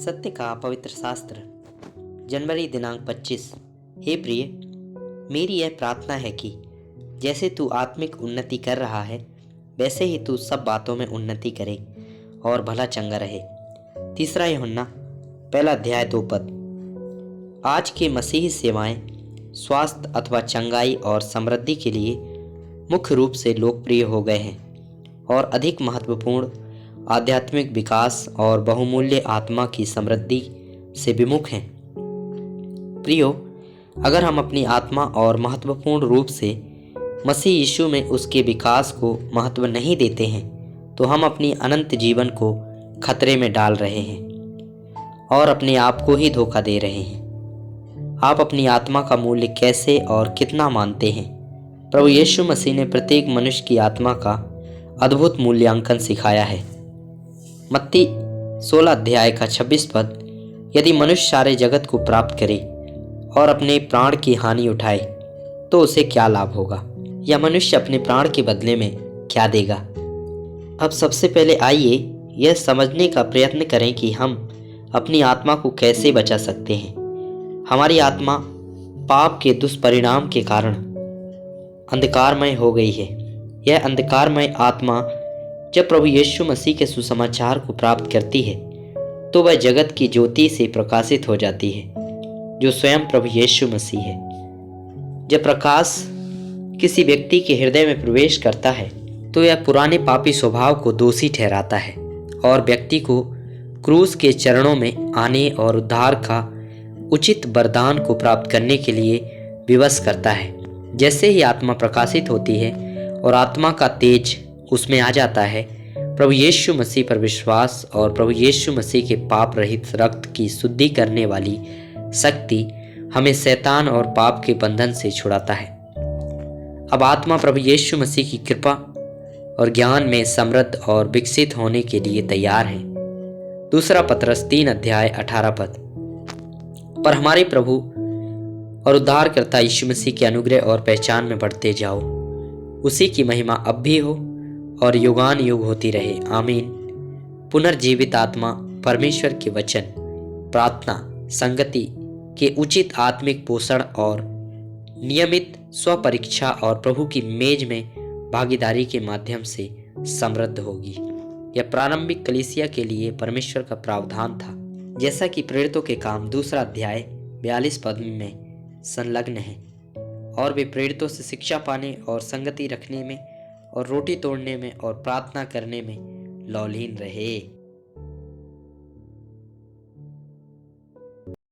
सत्य का पवित्र शास्त्र जनवरी दिनांक 25। हे प्रिय, मेरी यह प्रार्थना है कि जैसे तू आत्मिक उन्नति कर रहा है वैसे ही तू सब बातों में उन्नति करे और भला चंगा रहे। 3 यूहन्ना 1 अध्याय 2 पद। आज के मसीही सेवाएं स्वास्थ्य अथवा चंगाई और समृद्धि के लिए मुख्य रूप से लोकप्रिय हो गए हैं और अधिक महत्वपूर्ण आध्यात्मिक विकास और बहुमूल्य आत्मा की समृद्धि से विमुख हैं। प्रियो, अगर हम अपनी आत्मा और महत्वपूर्ण रूप से मसीह यीशु में उसके विकास को महत्व नहीं देते हैं तो हम अपनी अनंत जीवन को खतरे में डाल रहे हैं और अपने आप को ही धोखा दे रहे हैं। आप अपनी आत्मा का मूल्य कैसे और कितना मानते हैं? प्रभु यीशु मसीह ने प्रत्येक मनुष्य की आत्मा का अद्भुत मूल्यांकन सिखाया है। मत्ती 16 अध्याय का 26 पद, यदि मनुष्य सारे जगत को प्राप्त करे और अपने प्राण की हानि उठाए तो उसे क्या लाभ होगा, या मनुष्य अपने प्राण के बदले में क्या देगा। अब सबसे पहले आइए यह समझने का प्रयत्न करें कि हम अपनी आत्मा को कैसे बचा सकते हैं। हमारी आत्मा पाप के दुष्परिणाम के कारण अंधकारमय हो गई है। यह अंधकारमय आत्मा जब प्रभु यीशु मसीह के सुसमाचार को प्राप्त करती है तो वह जगत की ज्योति से प्रकाशित हो जाती है, जो स्वयं प्रभु यीशु मसीह है। जब प्रकाश किसी व्यक्ति के हृदय में प्रवेश करता है तो यह पुराने पापी स्वभाव को दोषी ठहराता है और व्यक्ति को क्रूस के चरणों में आने और उद्धार का उचित वरदान को प्राप्त करने के लिए विवश करता है। जैसे ही आत्मा प्रकाशित होती है और आत्मा का तेज उसमें आ जाता है, प्रभु यीशु मसीह पर विश्वास और प्रभु यीशु मसीह के पाप रहित रक्त की शुद्धि करने वाली शक्ति हमें शैतान और पाप के बंधन से छुड़ाता है। अब आत्मा प्रभु यीशु मसीह की कृपा और ज्ञान में समृद्ध और विकसित होने के लिए तैयार है। 2 पतरस 3 अध्याय 18 पद। पर हमारे प्रभु और उद्धारकर्ता यीशु मसीह के अनुग्रह और पहचान में बढ़ते जाओ। उसी की महिमा अब भी हो और युगान युग होती रहे। आमीन। पुनर्जीवित आत्मा परमेश्वर के वचन, प्रार्थना, संगति के उचित आत्मिक पोषण और नियमित स्वपरीक्षा और प्रभु की मेज में भागीदारी के माध्यम से समृद्ध होगी। यह प्रारंभिक कलीसिया के लिए परमेश्वर का प्रावधान था, जैसा कि प्रेरितों के काम 2 अध्याय 42 पद में संलग्न है। और वे प्रेरितों से शिक्षा पाने और संगति रखने में और रोटी तोड़ने में और प्रार्थना करने में लौलीन रहे।